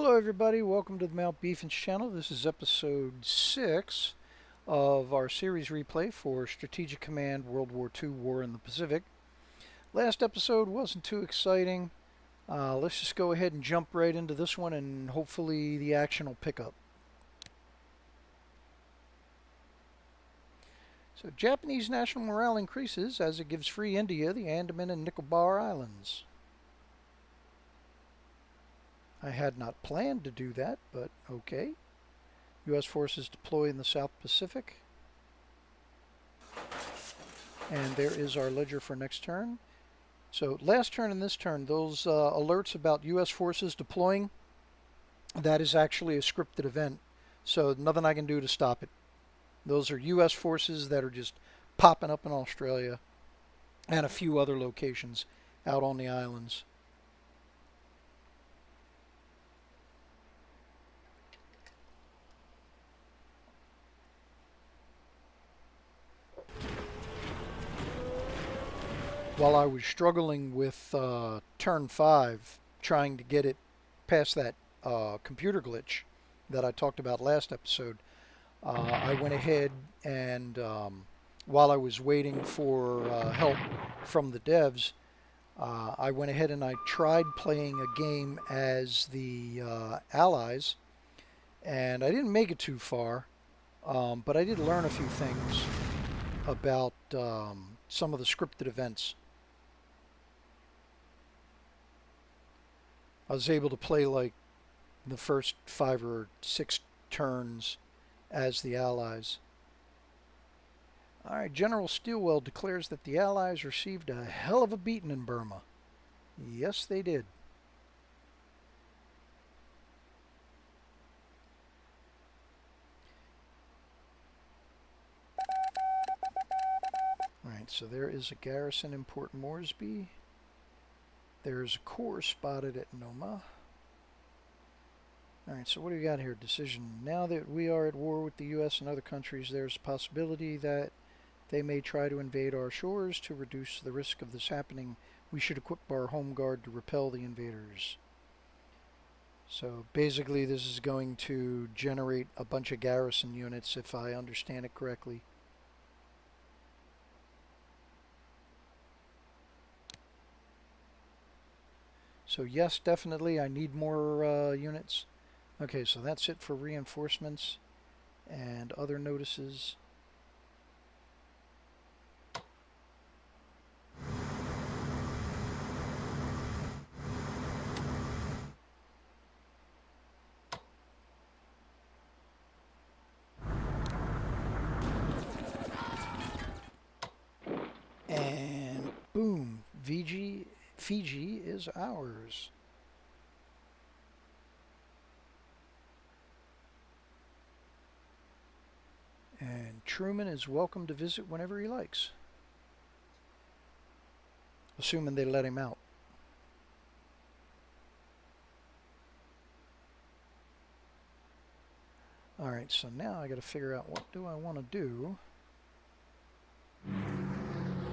Hello everybody, welcome to the Malbeefance channel. This is episode 6 of our series replay for Strategic Command WW2 War in the Pacific. Last episode wasn't too exciting. Let's just go ahead and jump right into this one and hopefully the action will pick up. So Japanese national morale increases as it gives free India the Andaman and Nicobar Islands. I had not planned to do that, but okay. U.S. forces deploy in the South Pacific. And there is our ledger for next turn. So last turn and this turn, those alerts about U.S. forces deploying, that is actually a scripted event. So nothing I can do to stop it. Those are U.S. forces that are just popping up in Australia and a few other locations out on the islands. While I was struggling with turn 5, trying to get it past that computer glitch that I talked about last episode, I went ahead and while I was waiting for help from the devs, I went ahead and I tried playing a game as the allies, and I didn't make it too far, but I did learn a few things about some of the scripted events. I was able to play like the first 5 or 6 turns as the Allies. Alright, General Stilwell declares that the Allies received a hell of a beating in Burma. Yes, they did. Alright, so there is a garrison in Port Moresby. There's a corps spotted at Noma. Alright, so what do we got here? Decision. Now that we are at war with the U.S. and other countries, there's a possibility that they may try to invade our shores. To reduce the risk of this happening, we should equip our home guard to repel the invaders. So basically this is going to generate a bunch of garrison units, if I understand it correctly. So yes, definitely I need more units. Okay, so that's it for reinforcements and other notices. And boom, Fiji is ours. And Truman is welcome to visit whenever he likes. Assuming they let him out. Alright, so now I gotta figure out what do I want to do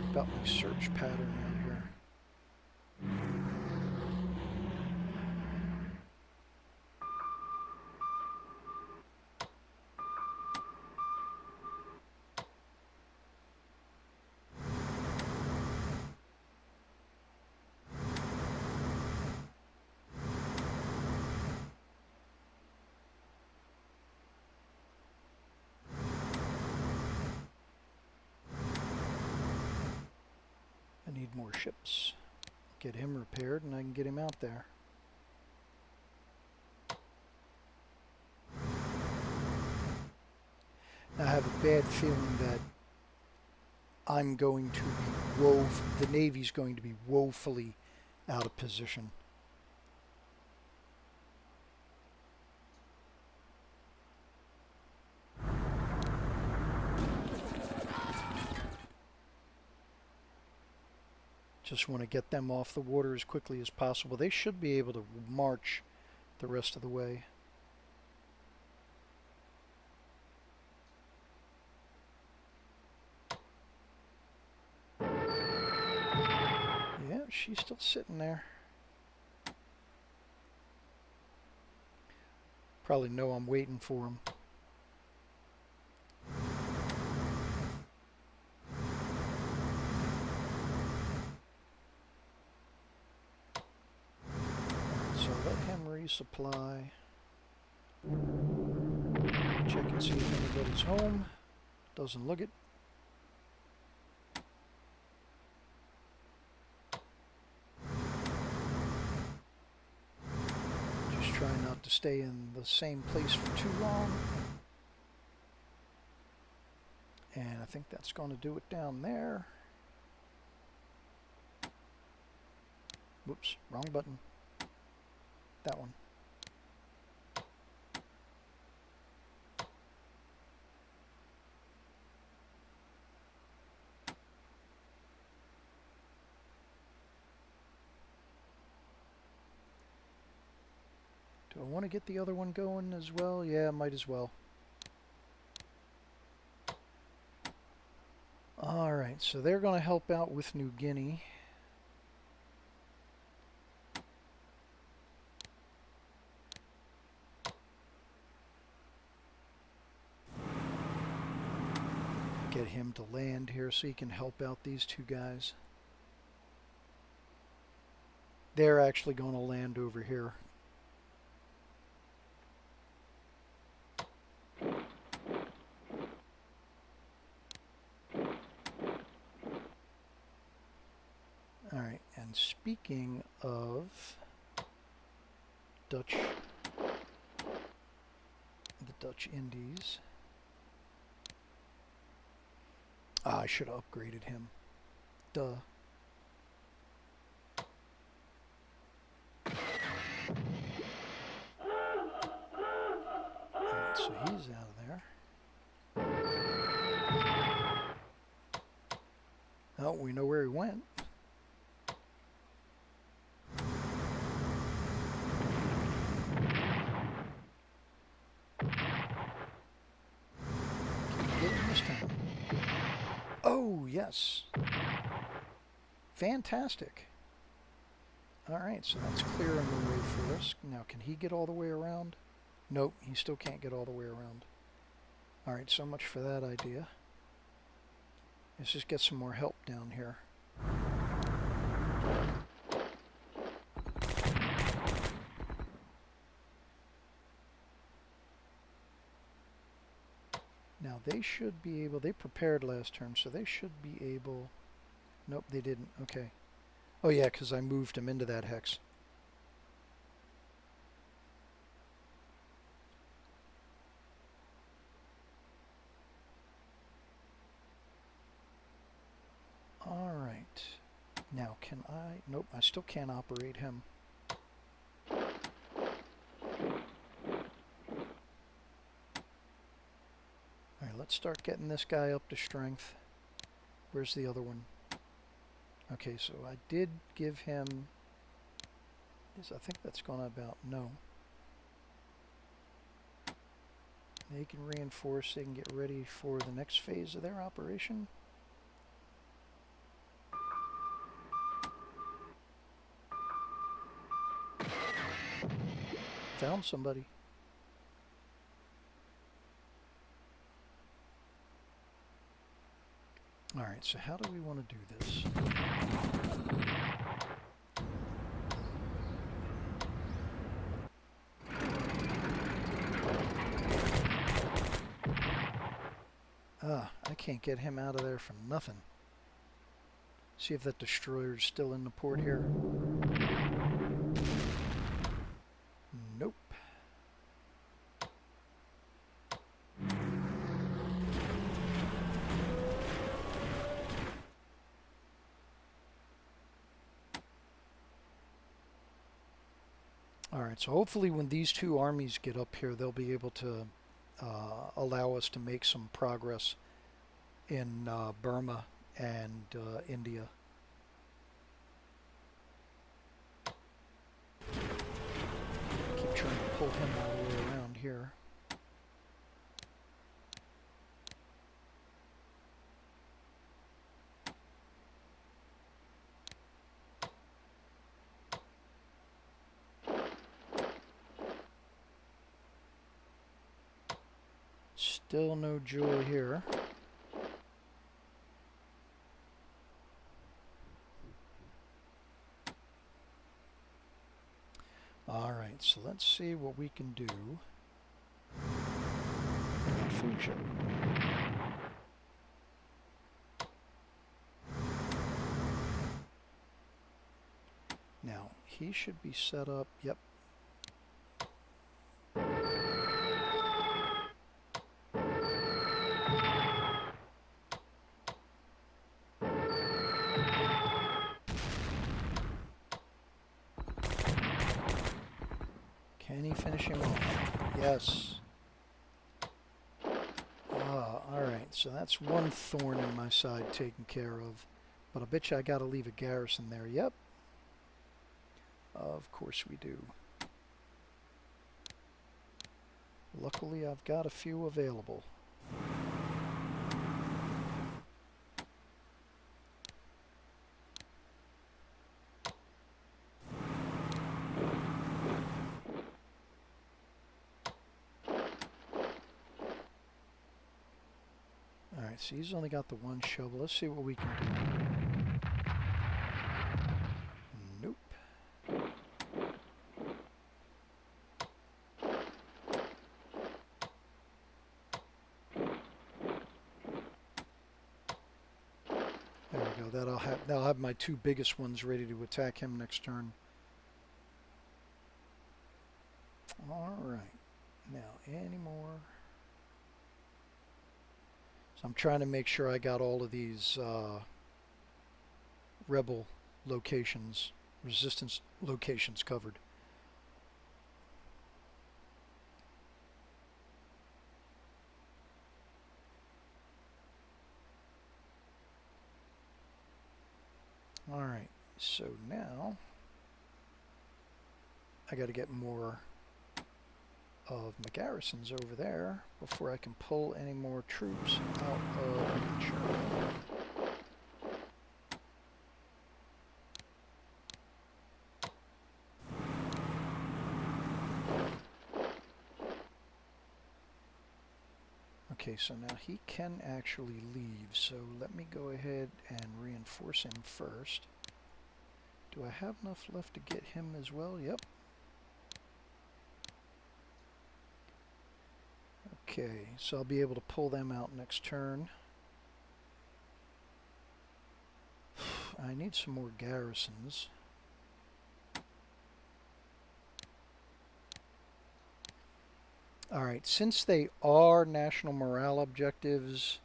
about my search pattern out here. I need more ships. Get him repaired and I can get him out there. Now, I have a bad feeling that I'm going to be the Navy's going to be woefully out of position. Just want to get them off the water as quickly as possible. They should be able to march the rest of the way. Yeah, she's still sitting there. Probably know I'm waiting for him. So let him resupply. Check and see if anybody's home. Doesn't look it. Just try not to stay in the same place for too long. And I think that's going to do it down there. Whoops, wrong button. That one. Do I want to get the other one going as well? Yeah, might as well. Alright, so they're going to help out with New Guinea. Get him to land here so he can help out these two guys. They're actually going to land over here. Alright, and speaking of the Dutch Indies. I should have upgraded him. Duh. Alright, so he's out of there. Oh, we know where he went. Get him this time. Oh, yes. Fantastic. Alright, so that's clearing the way for us. Now, can he get all the way around? Nope, he still can't get all the way around. Alright, so much for that idea. Let's just get some more help down here. Now, they should be able... They prepared last turn, so they should be able... Nope, they didn't. Okay. Oh, yeah, because I moved him into that hex. Alright. Now, can I... Nope, I still can't operate him. Alright, let's start getting this guy up to strength. Where's the other one? Okay, so I did give him... I think that's gonna about... No. They can reinforce, they can get ready for the next phase of their operation. Found somebody. Alright, so how do we want to do this? I can't get him out of there for nothing. See if that destroyer's still in the port here. Nope. Alright, so hopefully when these two armies get up here, they'll be able to allow us to make some progress in Burma and India. Keep trying to pull him all the way around here. Still no joy here. Alright, so let's see what we can do about Fuzhou. Now, he should be set up, yep. Can he finish him off? Yes. Alright, so that's one thorn in my side taken care of. But I bet you I gotta leave a garrison there. Yep. Of course we do. Luckily I've got a few available. Alright, so he's only got the one shovel. Let's see what we can do. Nope. There we go. That'll have my two biggest ones ready to attack him next turn. Alright. Now, any more? So I'm trying to make sure I got all of these rebel locations, resistance locations covered. Alright, so now I got to get more of my garrisons over there before I can pull any more troops out of Manchuria. Okay, so now he can actually leave, so let me go ahead and reinforce him first. Do I have enough left to get him as well? Yep. Okay, so I'll be able to pull them out next turn. I need some more garrisons. Alright, since they are national morale objectives,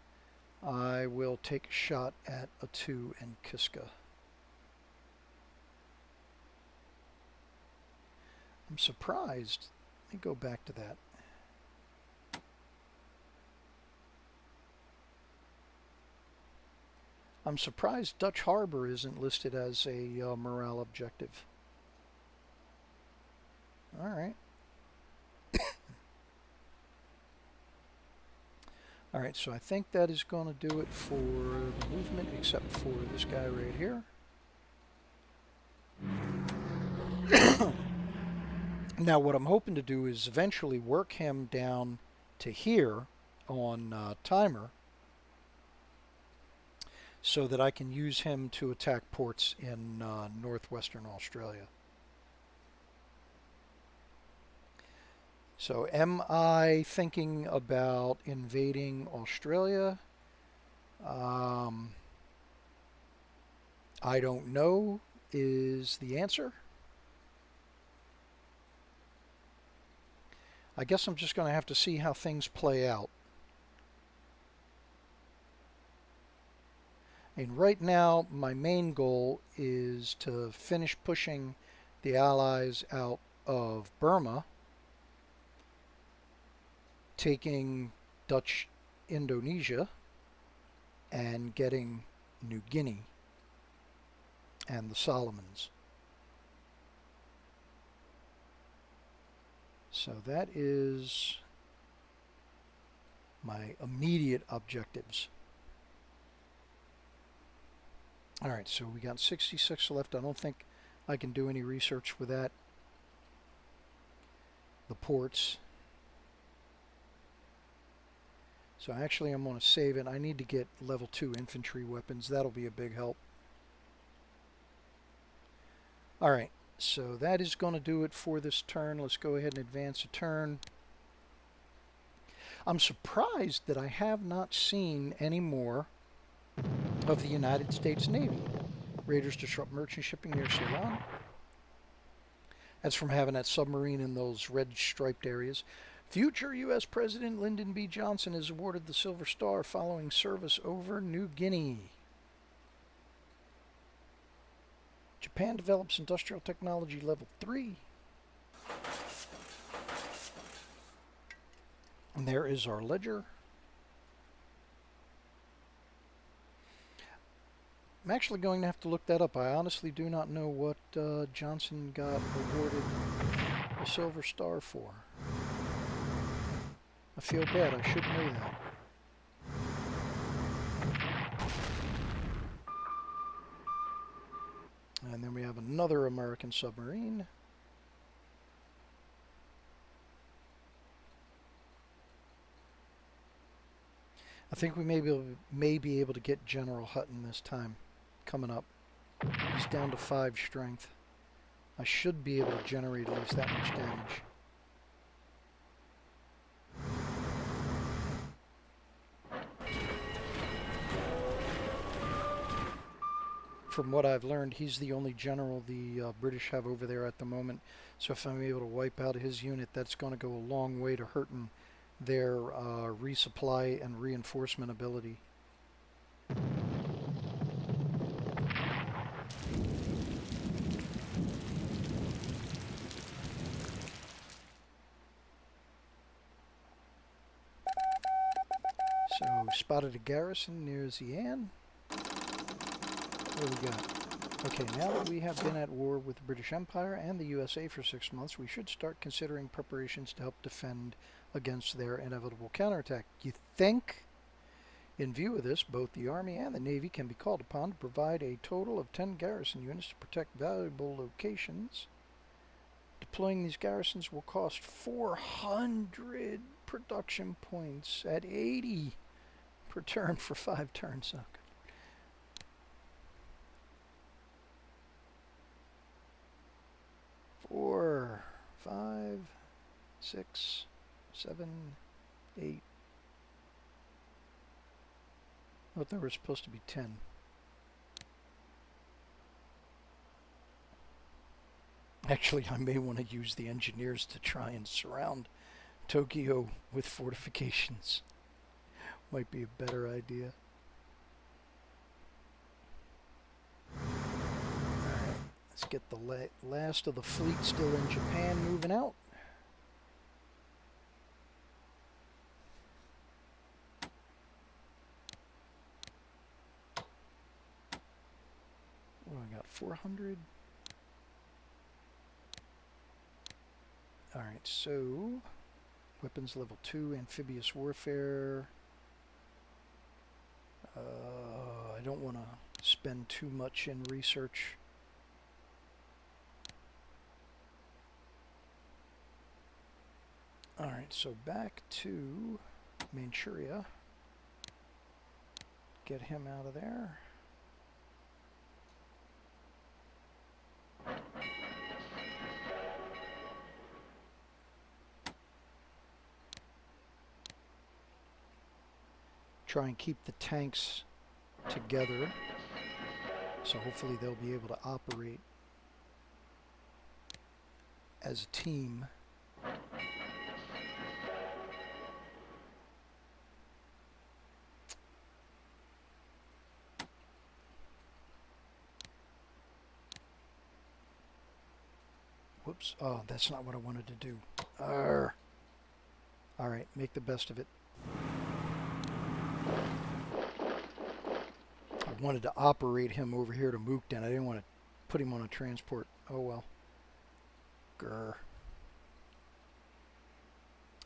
I will take a shot at a 2 in Kiska. I'm surprised. Let me go back to that. I'm surprised Dutch Harbor isn't listed as a morale objective. Alright. Alright, so I think that is going to do it for the movement, except for this guy right here. Now what I'm hoping to do is eventually work him down to here on timer, so that I can use him to attack ports in northwestern Australia. So am I thinking about invading Australia? I don't know is the answer. I guess I'm just going to have to see how things play out. And right now, my main goal is to finish pushing the Allies out of Burma, taking Dutch Indonesia, and getting New Guinea and the Solomons. So that is my immediate objectives. Alright, so we got 66 left. I don't think I can do any research with that. The ports. So actually I'm going to save it. I need to get level 2 infantry weapons. That'll be a big help. Alright, so that is going to do it for this turn. Let's go ahead and advance a turn. I'm surprised that I have not seen any more of the United States Navy. Raiders disrupt merchant shipping near Ceylon. That's from having that submarine in those red striped areas. Future U.S. President Lyndon B. Johnson is awarded the Silver Star following service over New Guinea. Japan develops industrial technology level 3. And there is our ledger. I'm actually going to have to look that up. I honestly do not know what Johnson got awarded a Silver Star for. I feel bad. I should know that. And then we have another American submarine. I think we may be able to get General Hutton this time, coming up. He's down to 5 strength. I should be able to generate at least that much damage. From what I've learned, he's the only general the British have over there at the moment. So if I'm able to wipe out his unit, that's going to go a long way to hurting their resupply and reinforcement ability. So, spotted a garrison near Xi'an. What do we got? Okay, now that we have been at war with the British Empire and the USA for 6 months, we should start considering preparations to help defend against their inevitable counterattack. You think? In view of this, both the Army and the Navy can be called upon to provide a total of 10 garrison units to protect valuable locations. Deploying these garrisons will cost 400 production points at 80 per turn for 5 turns. Oh, good. 4, 5, 6, 7, 8. I thought there were supposed to be 10. Actually, I may want to use the engineers to try and surround Tokyo with fortifications. Might be a better idea. Alright, let's get the last of the fleet still in Japan moving out. Oh, I got 400. Alright, so weapons level 2, amphibious warfare. I don't want to spend too much in research. Alright, so back to Manchuria. Get him out of there. Try and keep the tanks together, so hopefully they'll be able to operate as a team. Whoops. Oh, that's not what I wanted to do. Alright, make the best of it. I wanted to operate him over here to Mukden. I didn't want to put him on a transport. Oh well. Grr.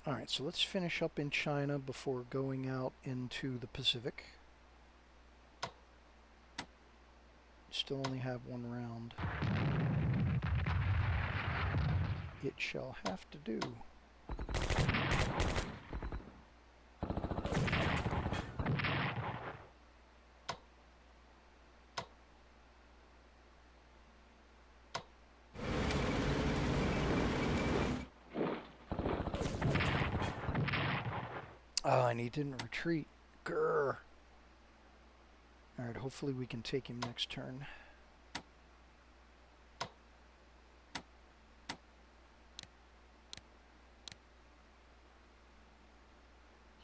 Alright, so let's finish up in China before going out into the Pacific. Still only have 1 round. It shall have to do. Oh, and he didn't retreat. Grr. Alright, hopefully we can take him next turn.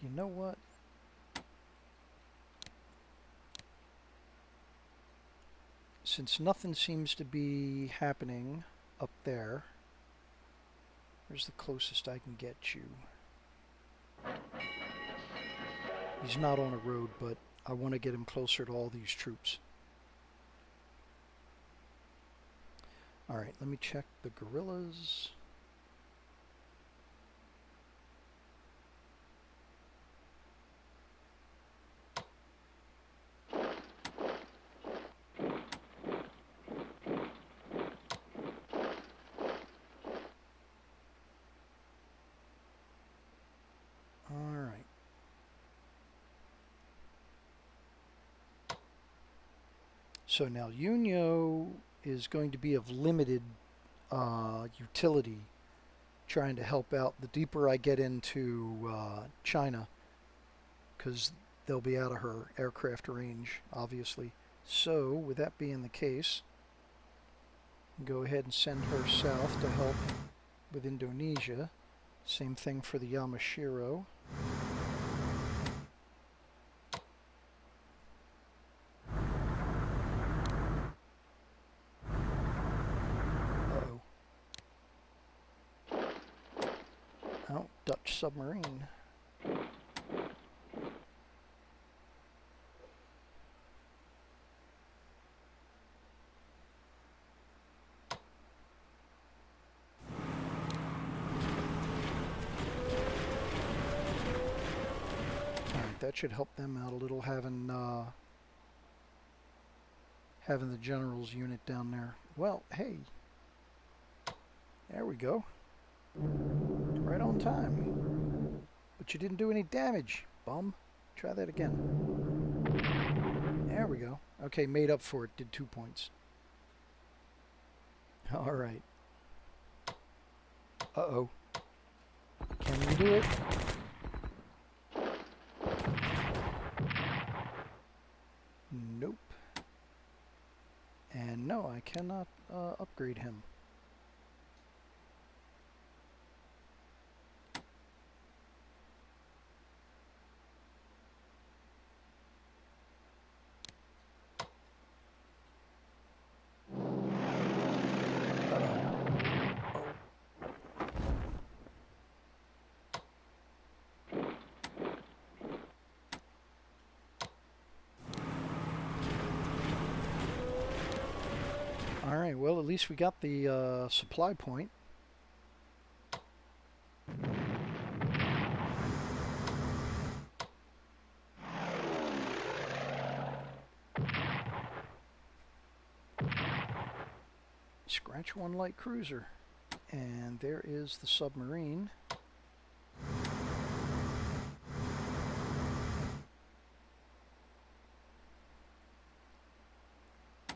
You know what? Since nothing seems to be happening up there, where's the closest I can get you? He's not on a road, but I want to get him closer to all these troops. Alright, let me check the guerrillas. Alright. So now Unio is going to be of limited utility trying to help out the deeper I get into China, because they'll be out of her aircraft range, obviously. So, with that being the case, go ahead and send her south to help with Indonesia. Same thing for the Yamashiro. Uh-oh. Oh, Dutch submarine. Alright, that should help them out a little, having the general's unit down there. Well, hey. There we go. Right on time. But you didn't do any damage, bum. Try that again. There we go. Okay, made up for it. Did 2 points. Alright. Uh-oh. Can we do it? Nope. And no, I cannot upgrade him. Alright, well, at least we got the supply point. Scratch one light cruiser. And there is the submarine.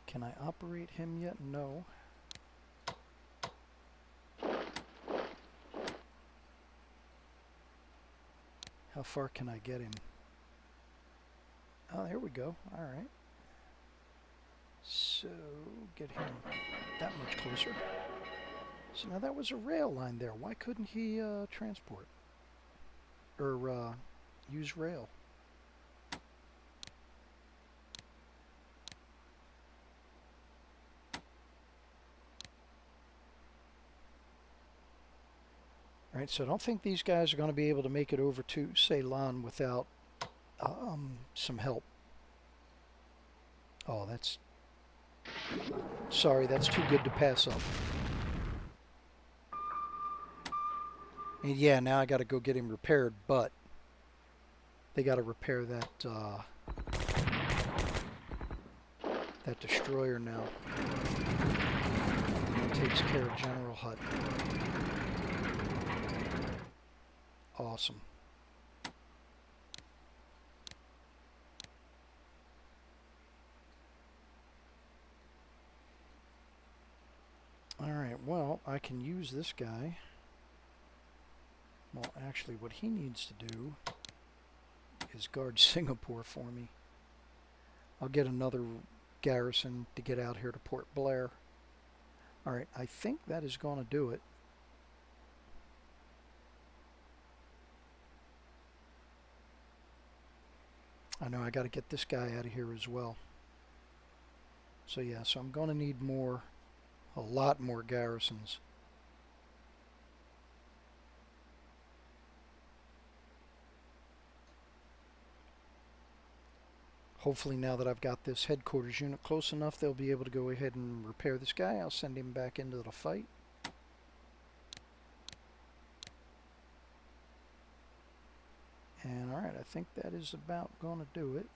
Can I operate him yet? No. How far can I get him? Oh, there we go. Alright. So, get him that much closer. So now that was a rail line there. Why couldn't he transport? Or use rail? Alright, so I don't think these guys are going to be able to make it over to Ceylon without some help. Oh, that's... Sorry, that's too good to pass up. And yeah, now I got to go get him repaired, but they got to repair that that destroyer now. That takes care of General Hut. Awesome. Alright, well, I can use this guy. Well, actually, what he needs to do is guard Singapore for me. I'll get another garrison to get out here to Port Blair. Alright, I think that is going to do it. I know I got to get this guy out of here as well. So yeah, so I'm going to need more, a lot more garrisons. Hopefully now that I've got this headquarters unit close enough, they'll be able to go ahead and repair this guy. I'll send him back into the fight. And alright, I think that is about going to do it.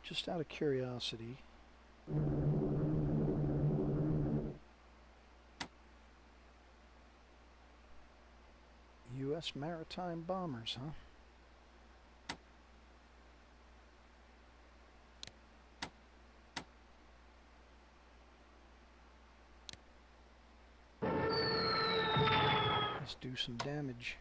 Just out of curiosity, U.S. maritime bombers, huh? Let's do some damage.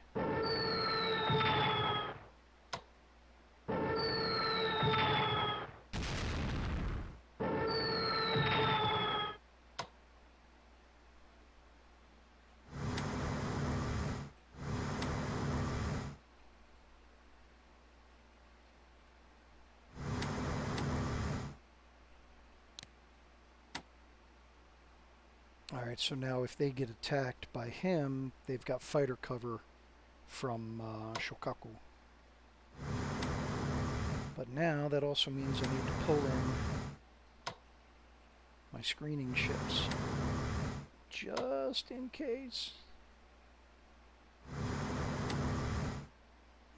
Alright, so now if they get attacked by him, they've got fighter cover from Shokaku. But now that also means I need to pull in my screening ships. Just in case.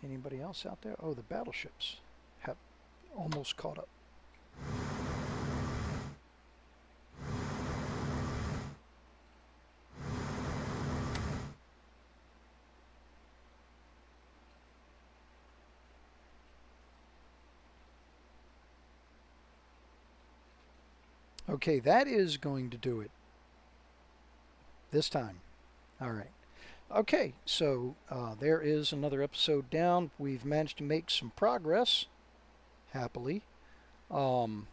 Anybody else out there? Oh, the battleships have almost caught up. Okay, that is going to do it this time. All right. Okay, so there is another episode down. We've managed to make some progress, happily. So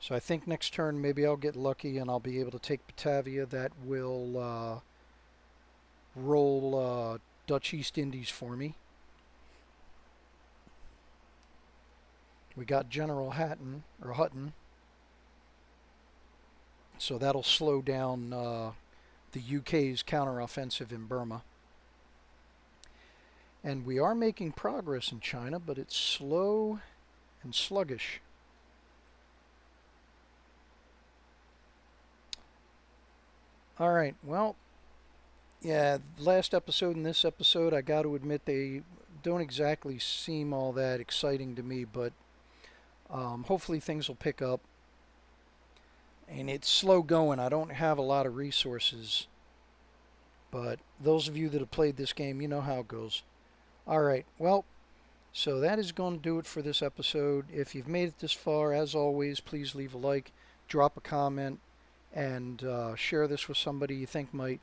I think next turn maybe I'll get lucky and I'll be able to take Batavia. That will roll Dutch East Indies for me. We got General Hutton, so that'll slow down the UK's counteroffensive in Burma. And we are making progress in China, but it's slow and sluggish. Alright, well, yeah, last episode and this episode, I got to admit they don't exactly seem all that exciting to me, but hopefully things will pick up. And it's slow going. I don't have a lot of resources. But those of you that have played this game, you know how it goes. Alright, well, so that is going to do it for this episode. If you've made it this far, as always, please leave a like, drop a comment, and share this with somebody you think might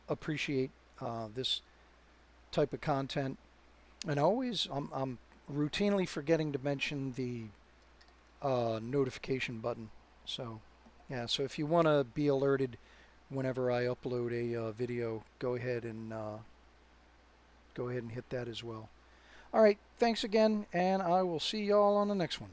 appreciate this type of content. And always, I'm routinely forgetting to mention the notification button. So, yeah, so if you want to be alerted whenever I upload a video, go ahead and hit that as well. All right, thanks again, and I will see y'all on the next one.